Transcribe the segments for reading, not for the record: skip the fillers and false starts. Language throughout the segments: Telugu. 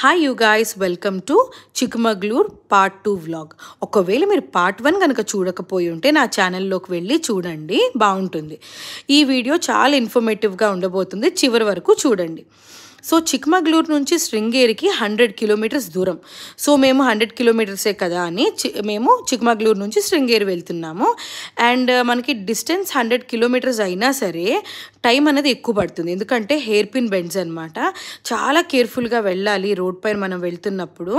Hi you guys, welcome to Chikmagalur part 2 vlog. ఒకవేళ మీరు పార్ట్ 1 కనుక చూడకపోయి ఉంటే నా ఛానల్లోకి వెళ్ళి చూడండి, బాగుంటుంది. ఈ వీడియో చాలా ఇన్ఫర్మేటివ్గా ఉండబోతుంది, చివరి వరకు చూడండి. సో చిక్మగళూరు నుంచి శృంగేరికి 100 కిలోమీటర్స్ దూరం. సో మేము 100 కిలోమీటర్సే కదా అని మేము చిక్మగళూరు నుంచి శృంగేరి వెళ్తున్నాము. అండ్ మనకి డిస్టెన్స్ 100 కిలోమీటర్స్ అయినా సరే టైం అనేది ఎక్కువ పడుతుంది, ఎందుకంటే హెయిర్ పిన్ బెండ్స్ అనమాట. చాలా కేర్ఫుల్గా వెళ్ళాలి రోడ్ పైన మనం వెళ్తున్నప్పుడు.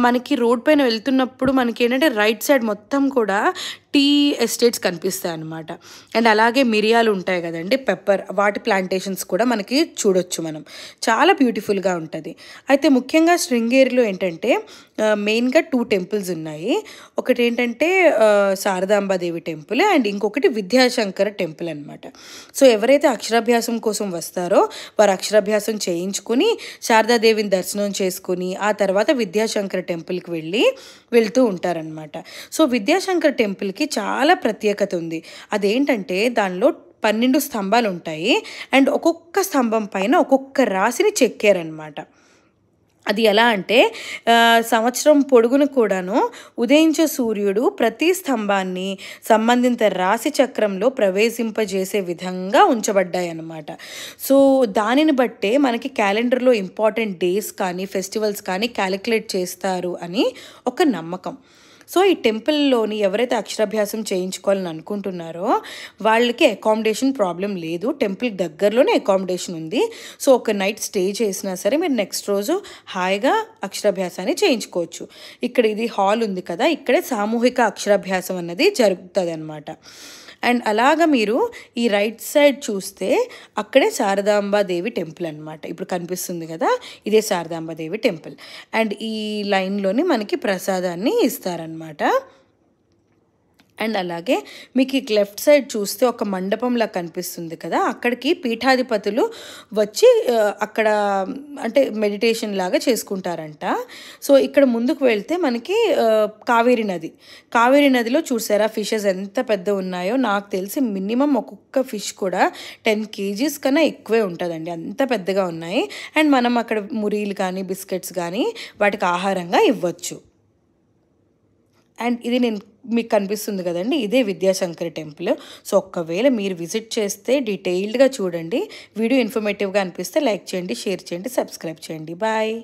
మనకి రోడ్ పైన వెళ్తున్నప్పుడు మనకి ఏంటంటే రైట్ సైడ్ మొత్తం కూడా టీ ఎస్టేట్స్ కనిపిస్తాయి అన్నమాట. అండ్ అలాగే మిరియాలు ఉంటాయి కదండి, పెప్పర్, వాటి ప్లాంటేషన్స్ కూడా మనకి చూడొచ్చు మనం. చాలా బ్యూటిఫుల్గా ఉంటుంది. అయితే ముఖ్యంగా శృంగేరిలో ఏంటంటే మెయిన్గా 2 టెంపుల్స్ ఉన్నాయి. ఒకటి ఏంటంటే శారదాంబాదేవి టెంపుల్ అండ్ ఇంకొకటి విద్యాశంకర టెంపుల్ అనమాట. సో ఎవరైతే అక్షరాభ్యాసం కోసం వస్తారో వారు అక్షరాభ్యాసం చేయించుకుని శారదాదేవిని దర్శనం చేసుకుని ఆ తర్వాత విద్యాశంకర టెంపుల్కి వెళ్తూ ఉంటారనమాట. సో విద్యాశంకర టెంపుల్కి చాలా ప్రత్యేకత ఉంది. అదేంటంటే దానిలో 12 స్తంభాలు ఉంటాయి అండ్ ఒక్కొక్క స్తంభం పైన ఒక్కొక్క రాశిని చెక్కారనమాట. అది ఎలా అంటే సంవత్సరం పొడుగును కూడాను ఉదయించే సూర్యుడు ప్రతి స్తంభాన్ని సంబంధిత రాశి చక్రంలో ప్రవేశింపజేసే విధంగా ఉంచబడ్డాయి అన్నమాట. సో దానిని బట్టే మనకి క్యాలెండర్లో ఇంపార్టెంట్ డేస్ కానీ ఫెస్టివల్స్ కానీ క్యాలిక్యులేట్ చేస్తారు అని ఒక నమ్మకం. సో ఈ టెంపుల్లోని ఎవరైతే అక్షరాభ్యాసం చేయించుకోవాలని అనుకుంటున్నారో వాళ్ళకి అకామిడేషన్ ప్రాబ్లం లేదు. టెంపుల్ దగ్గరలోనే అకామిడేషన్ ఉంది. సో ఒక నైట్ స్టే చేసినా సరే మీరు నెక్స్ట్ రోజు హాయిగా అక్షరాభ్యాసాన్ని చేయించుకోవచ్చు. ఇక్కడ ఇది హాల్ ఉంది కదా, ఇక్కడే సామూహిక అక్షరాభ్యాసం అన్నది జరుగుతుంది అన్నమాట. అండ్ అలాగా మీరు ఈ రైట్ సైడ్ చూస్తే అక్కడే శారదాంబాదేవి టెంపుల్ అనమాట. ఇప్పుడు కనిపిస్తుంది కదా, ఇదే శారదాంబాదేవి టెంపుల్. అండ్ ఈ లైన్లోని మనకి ప్రసాదాన్ని ఇస్తారనమాట. అండ్ అలాగే మీకు ఈ లెఫ్ట్ సైడ్ చూస్తే ఒక మండపంలా కనిపిస్తుంది కదా, అక్కడికి పీఠాధిపతులు వచ్చి అక్కడ అంటే మెడిటేషన్ లాగా చేసుకుంటారంట. సో ఇక్కడ ముందుకు వెళ్తే మనకి కావేరీ నదిలో చూసారా ఫిషెస్ ఎంత పెద్ద ఉన్నాయో. నాకు తెలిసి మినిమం ఒక్కొక్క ఫిష్ కూడా 10 kgs కన్నా ఎక్కువే ఉంటుందండి, అంత పెద్దగా ఉన్నాయి. అండ్ మనం అక్కడ మురీలు కానీ బిస్కెట్స్ కానీ వాటికి ఆహారంగా ఇవ్వచ్చు. అండ్ ఇది మీకు కనిపిస్తుంది కదండి, ఇదే విద్యాశంకర్ టెంపుల్. సో ఒక్కవేళ మీరు విజిట్ చేస్తే డీటెయిల్డ్గా చూడండి. వీడియో ఇన్ఫర్మేటివ్గా అనిపిస్తే లైక్ చేయండి, షేర్ చేయండి, సబ్స్క్రైబ్ చేయండి. బాయ్.